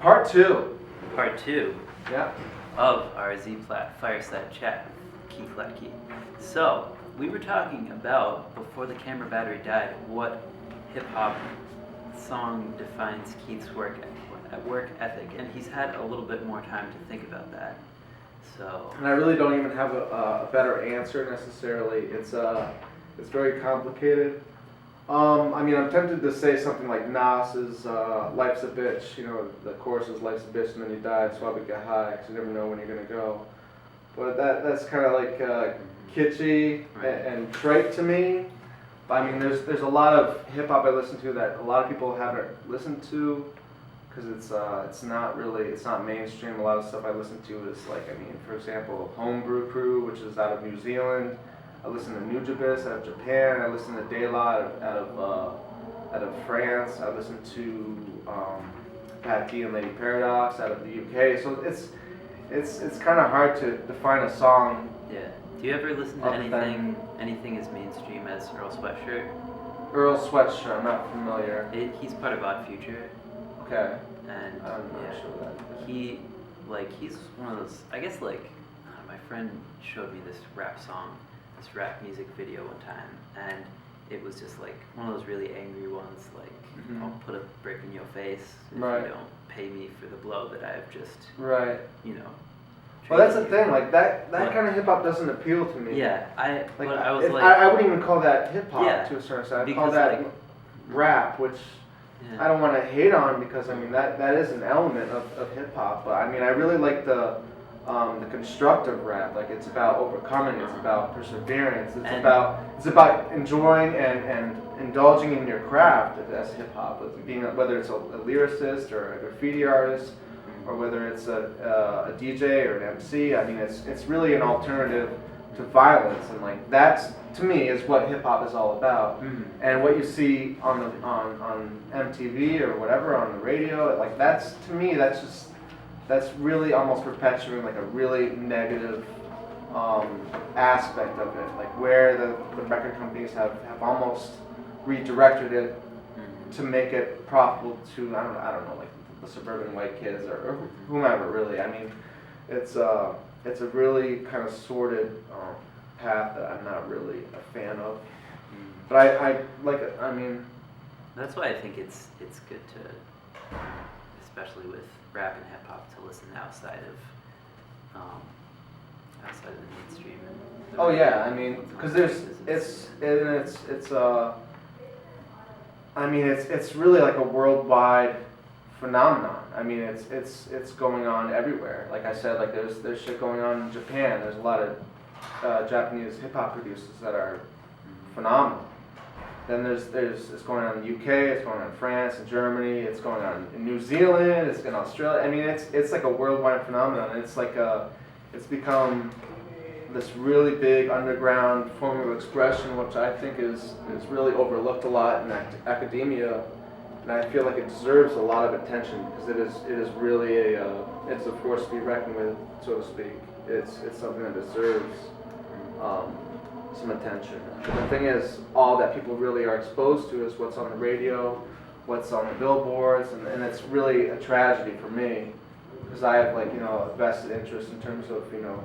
Part 2. Part 2 Yeah. of our ZPlatt Fireside chat with Keith Letky. So, we were talking about, before the camera battery died, what hip-hop song defines Keith's work ethic, and he's had a little bit more time to think about that. So, And I really don't even have a better answer necessarily. It's very complicated. I mean, I'm tempted to say something like Nas's "Life's a Bitch." You know, the chorus is "Life's a bitch and then you die. That's why we get high, 'cause you never know when you're gonna go." But that's kind of like kitschy and trite to me. But I mean, there's a lot of hip hop I listen to that a lot of people haven't listened to, because it's not mainstream. A lot of stuff I listen to is like, I mean, for example, Homebrew Crew, which is out of New Zealand. I listen to Nujabes out of Japan. I listen to De La out of France. I listen to Pat D and Lady Paradox out of the UK. So it's kind of hard to define a song. yeah. Do you ever listen to anything as mainstream as Earl Sweatshirt? Earl Sweatshirt, I'm not familiar. He's part of Odd Future. Okay. And I'm not sure what that is. he's one of those, I guess, like, my friend showed me this rap music video one time, and it was just like one of those really angry ones, like, I'll put a brick in your face if you don't pay me for the blow that I've just, you know. Well, that's the thing, like, that kind of hip-hop doesn't appeal to me. Yeah, I wouldn't even call that hip-hop to a certain extent. I'd call that rap, which I don't want to hate on, because, I mean, that is an element of hip-hop, but, I mean, I really like the constructive rap. Like, it's about overcoming, it's about perseverance, it's about enjoying and indulging in your craft as hip-hop, whether it's a lyricist or a graffiti artist, or whether it's a DJ or an MC. I mean, it's really an alternative to violence, and like, that's, to me, is what hip-hop is all about. And what you see on MTV or whatever, on the radio, like, that's, to me, that's really almost perpetuating like a really negative aspect of it, like where the record companies have almost redirected it to make it profitable to I don't know, like the suburban white kids or whomever, really. I mean, it's a really kind of sordid path that I'm not really a fan of. But I like it. I mean, that's why I think it's good to, especially with rap and hip hop, to listen outside of the mainstream. I mean, because it's really like a worldwide phenomenon. I mean, it's going on everywhere. Like I said, like there's shit going on in Japan. There's a lot of Japanese hip hop producers that are phenomenal. Then there's it's going on in the UK, it's going on in France and Germany, it's going on in New Zealand, it's in Australia. I mean, it's like a worldwide phenomenon. It's like it's become this really big underground form of expression, which I think is really overlooked a lot in academia, and I feel like it deserves a lot of attention, because it is really it's a force to be reckoned with, so to speak. It's something that deserves some attention. But the thing is, all that people really are exposed to is what's on the radio, what's on the billboards, and it's really a tragedy for me, because I have, like, you know, a vested interest in terms of, you know,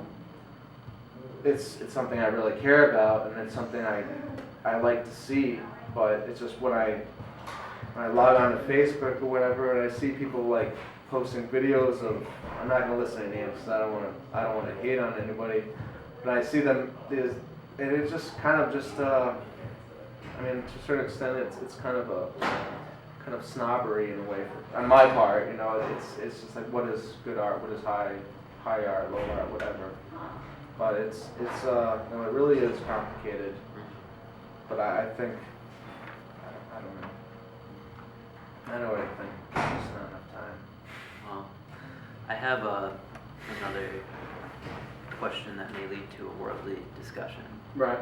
it's something I really care about, and it's something I like to see. But it's just when I log on to Facebook or whatever, and I see people like posting videos of, I'm not gonna listen to names because I don't want to hate on anybody, but I see them and it's just kind of I mean, to a certain extent, it's kind of snobbery in a way on my part. You know, it's just like, what is good art, what is high art, low art, whatever. But it's you know, it really is complicated. But I think I don't know. I know what I think. There's just not enough time. Well, I have another question that may lead to a worldly discussion. Right.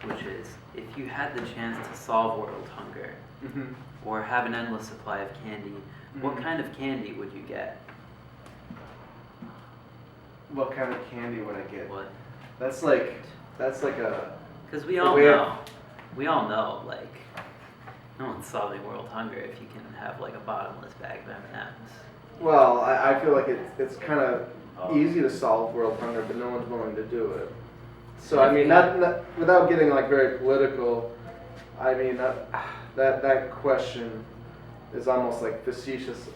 Which is, if you had the chance to solve world hunger, or have an endless supply of candy, what kind of candy would you get? What kind of candy would I get? What? That's like a. Because we all know, like, no one's solving world hunger if you can have like a bottomless bag of M&Ms. Well, I feel like it's kind of easy to solve world hunger, but no one's willing to do it. So I mean, not without getting like very political. I mean, that question is almost like facetious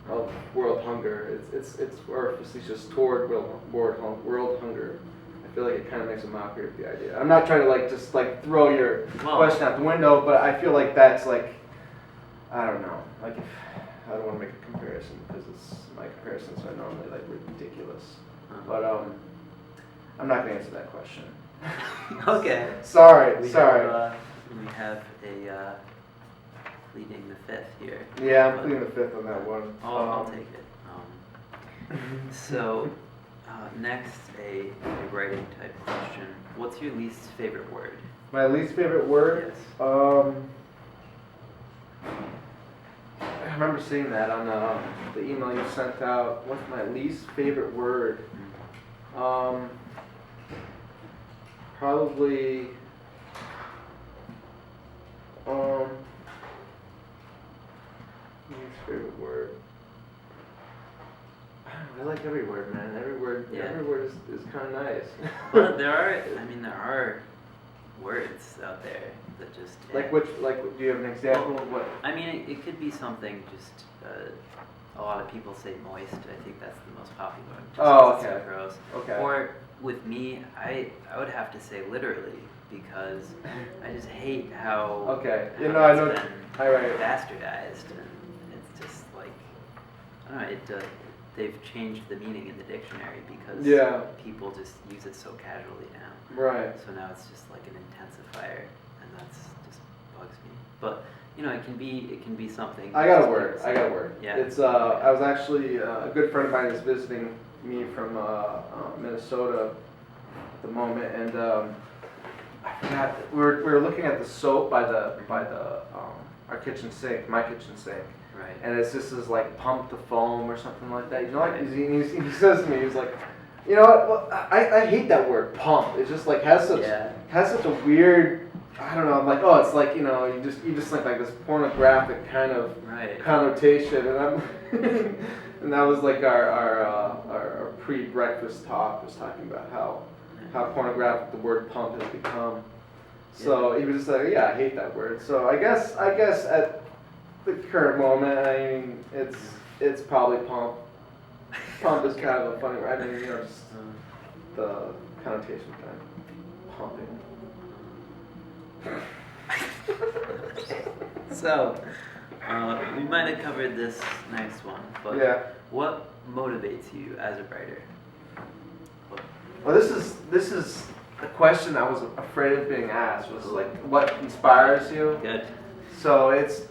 of world hunger. It's or facetious toward world hunger. I feel like it kind of makes a mockery of the idea. I'm not trying to like just like throw your question out the window, but I feel like that's like, I don't know, like if, I don't want to make a comparison because my comparisons are normally like ridiculous. But I'm not gonna answer that question. Okay. Sorry. We have a pleading the fifth here. Yeah, I'm pleading the fifth on that one. I'll take it. So next, a writing type question. What's your least favorite word? My least favorite word? Yes. I remember seeing that on the email you sent out. What's my least favorite word? Probably. Least favorite word. I like every word, man. Every word is kind of nice. Well, there are words out there that just do you have an example of what? I mean, it could be something just. A lot of people say moist. I think that's the most popular one. Just okay. It's so gross. Okay. Or with me, I would have to say literally because I just hate how. Okay. How I know. been Right. bastardized, and it's just like I don't know. They've changed the meaning in the dictionary because people just use it so casually now. Right. So now it's just like an intensifier, and that's just bugs me. But it can be something. I got a word. Yeah. It's I was actually a good friend of mine is visiting me from Minnesota at the moment, and I forgot we were looking at the soap by the our kitchen sink, my kitchen sink. Right. And it's just this like pump to foam or something like that. He says to me, he's like, you know what? Well, I hate that word pump. It just like has such a weird. I don't know. I'm like, oh, it's like you just think like this pornographic kind of connotation, and I'm and that was like our pre-breakfast talk was talking about how pornographic the word pump has become. So he was just like, yeah, I hate that word. So I guess at the current moment, I mean, it's probably pump. Pump is kind of a funny word. I mean, just the connotation of pumping. So, we might have covered this next one, but what motivates you as a writer? Well, this is a question I was afraid of being asked. Was like, what inspires you? Good. So it's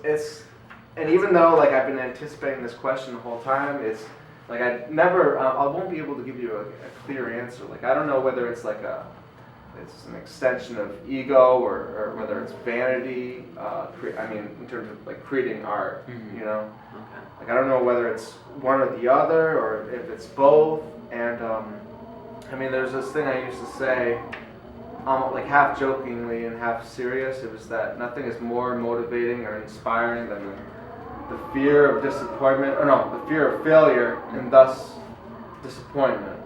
and even though like I've been anticipating this question the whole time, it's like I won't be able to give you a clear answer. Like I don't know whether it's like it's an extension of ego or whether it's vanity. I mean, in terms of like creating art, Okay. Like I don't know whether it's one or the other or if it's both. And I mean, there's this thing I used to say, like half jokingly and half serious. It was that nothing is more motivating or inspiring than the fear of disappointment, the fear of failure and thus disappointment.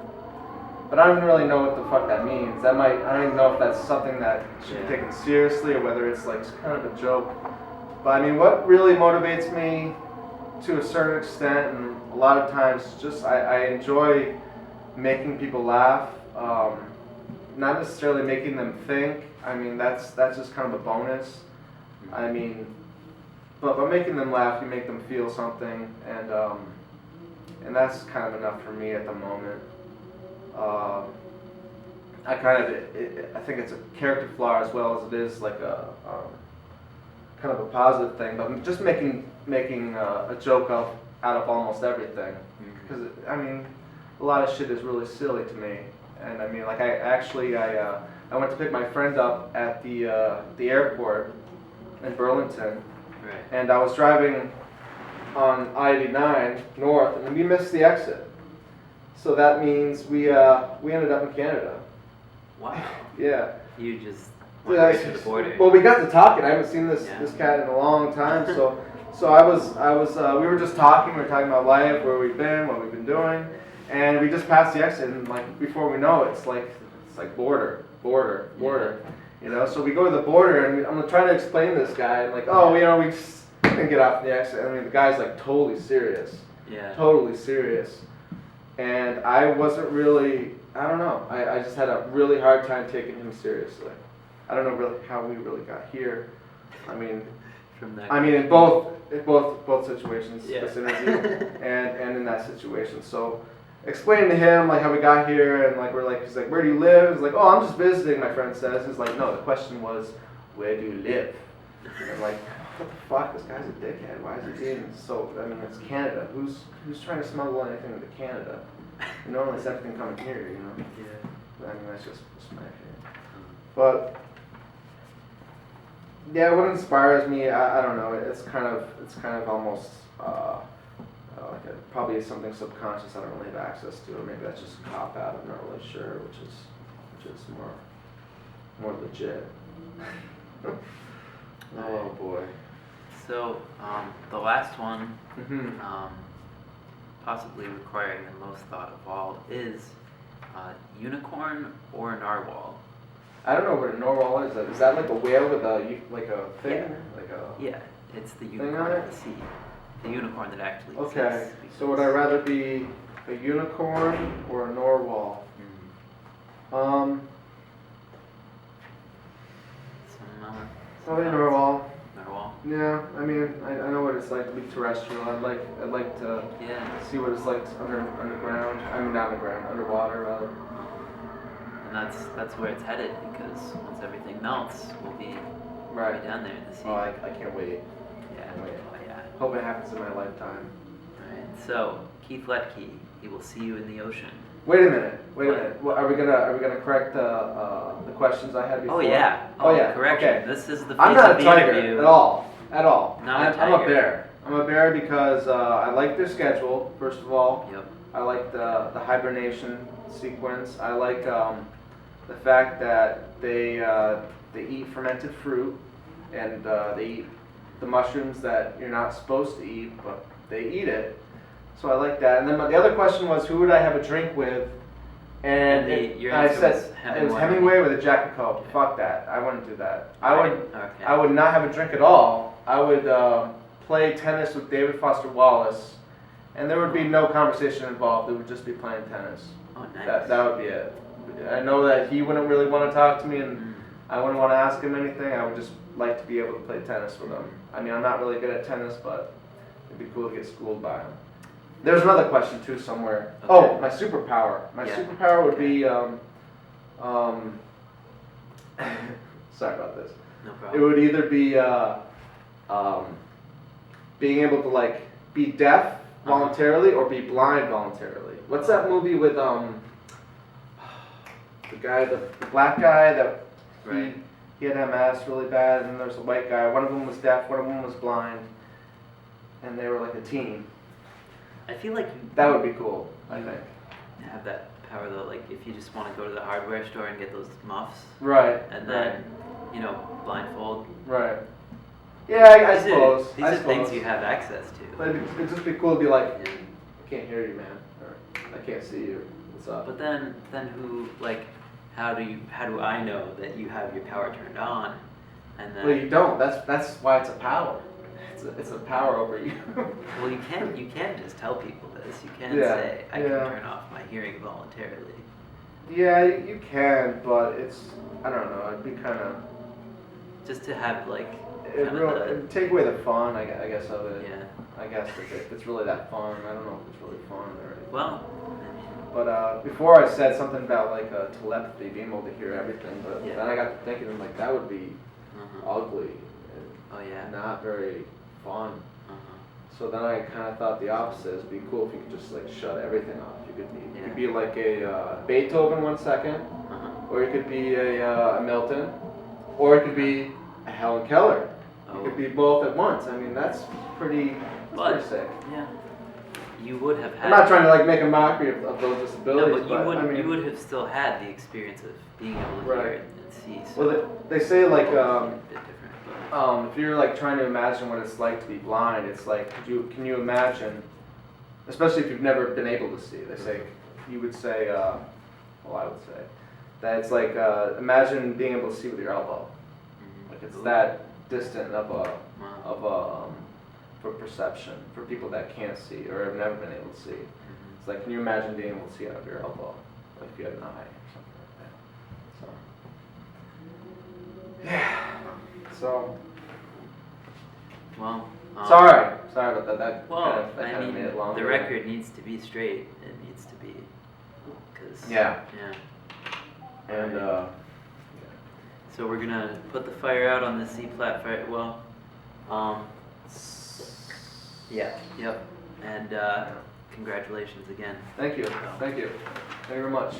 But I don't really know what the fuck that means. I don't even know if that's something that should be taken seriously or whether it's like kind of a joke. But I mean, what really motivates me to a certain extent, and a lot of times, just I enjoy making people laugh. Not necessarily making them think. I mean, that's just kind of a bonus. I mean, but by making them laugh, you make them feel something, and that's kind of enough for me at the moment. I think it's a character flaw as well as it is like a kind of a positive thing. But I'm just making a joke out of almost everything, because I mean, a lot of shit is really silly to me. And I mean, like I went to pick my friend up at the airport in Burlington, and I was driving on I-89 north, and we missed the exit. So that means we ended up in Canada. Wow. Yeah. You just went right to the border. Well, we got to talking. I haven't seen this cat in a long time, so So we were just talking. We were talking about life, where we've been, what we've been doing, and we just passed the exit, and like before we know it, it's like border. You know, so we go to the border, and I'm trying to explain to this guy, and like, oh, you know, we just didn't get off the exit. I mean, the guy's like totally serious. Yeah. Totally serious. And I wasn't really, I don't know. I just had a really hard time taking him seriously. I don't know really how we really got here. I mean, in both situations, Yeah. this interview and in that situation. So explaining to him like how we got here, and like he's like, where do you live? He's like, oh, I'm just visiting, my friend says. He's like, no, the question was, where do you live? And I'm like, what the fuck? This guy's a dickhead. Why is he being so? I mean, it's Canada. Who's trying to smuggle anything into Canada? You know, it's everything coming here. You know. Yeah. I mean, that's just my opinion. But yeah, what inspires me, I don't know. It's kind of almost probably something subconscious I don't really have access to, or maybe that's just a cop out. I'm not really sure, which is more legit. Oh boy. So the last one, Mm-hmm. possibly requiring the most thought of all, is unicorn or narwhal. I don't know what a narwhal is. Is that like a whale with a thing? Yeah. Like a. Yeah, it's the Thing on unicorn it? of the sea. The unicorn that actually Okay. exists. So would I rather be a unicorn or a narwhal? Probably a narwhal. Narwhal. Yeah, I mean, I know what it's like to be terrestrial. I'd like to see what it's like underground. I mean, not underground, underwater rather. And that's where it's headed, because once everything melts, we'll be down there in the sea. Oh, I can't wait. Yeah. Wait. Oh, yeah. Hope it happens in my lifetime. Alright, so Keith Letky, he will see you in the ocean. Wait a minute. Well, are we gonna correct the questions I had before? Oh yeah. Oh yeah. Correction. Okay. This is the I'm face not of a the tiger interview. at all. Not I'm a tiger. bear. I'm a bear because I like their schedule. First of all, Yep. I like the hibernation sequence. I like the fact that they eat fermented fruit, and they eat the mushrooms that you're not supposed to eat, but they eat it. So I like that. And then the other question was, who would I have a drink with? And your I answer said was it was Hemingway with a Jack and Coke. Okay. Fuck that. I wouldn't do that. Okay. I would not have a drink at all. I would play tennis with David Foster Wallace, and there would be no conversation involved. It would just be playing tennis. Oh, nice. That would be it. I know that he wouldn't really want to talk to me, and I wouldn't want to ask him anything. I would just like to be able to play tennis with him. I mean, I'm not really good at tennis, but it'd be cool to get schooled by him. There's another question too somewhere. Okay. Oh, my superpower. My Yeah. superpower would be sorry about this. No It problem. would either be being able to like be deaf voluntarily or be blind voluntarily. What's that movie with the guy, the black guy that Right. he had MS really bad, and then there's a white guy. One of them was deaf, one of them was blind, and they were like a team. I feel like That would be cool, I think. you have that power though, like if you just want to go to the hardware store and get those muffs, Right. and then, blindfold. Right. Yeah, I suppose. These I are suppose. things you have access to. But it'd just be cool to be like, I can't hear you, man, or I can't see you. What's up? But then who, like, how do I know that you have your power turned on? And then, Well, you don't. That's why it's a power. It's a power over you. well, you can just tell people this. You can Yeah, say, I can yeah. turn off my hearing voluntarily. Yeah, you can, but I don't know. It'd be kind of. Just to have, like, It'd take away the fun, I guess, of it. yeah. I guess if it's really that fun. I don't know if it's really fun or anything. Well, But before I said something about like telepathy, being able to hear everything, but Yeah. then I got to thinking, I'm like, that would be ugly oh yeah. and not very fun. Uh-huh. So then I kind of thought the opposite. It'd be cool if you could just like shut everything off. You could be like a Beethoven 1 second, Uh-huh. or you could be a Milton, or it could be a Helen Keller. You could be both at once. I mean, that's pretty sick. Yeah. You would have had. I'm not trying to like make a mockery of those No, disabilities, but I mean, you would have still had the experience of being able to Right. hear it and see. So well, they say like a bit different. if you're like trying to imagine what it's like to be blind, it's like, can you imagine, especially if you've never been able to see, they say, you would say, well, I would say, that it's like, imagine being able to see with your elbow. Like it's that distant of for perception, for people that can't see or have never been able to see. It's like, can you imagine being able to see out of your elbow? Like if you had an eye or something like that. So, yeah. So, Well, sorry about that. That well, kind I of mean, made it longer. the record needs to be straight. It needs to be, because Yeah. yeah. And So we're gonna put the fire out on the ZPlatt fire. Well, yeah, yep. And congratulations again. thank you very much.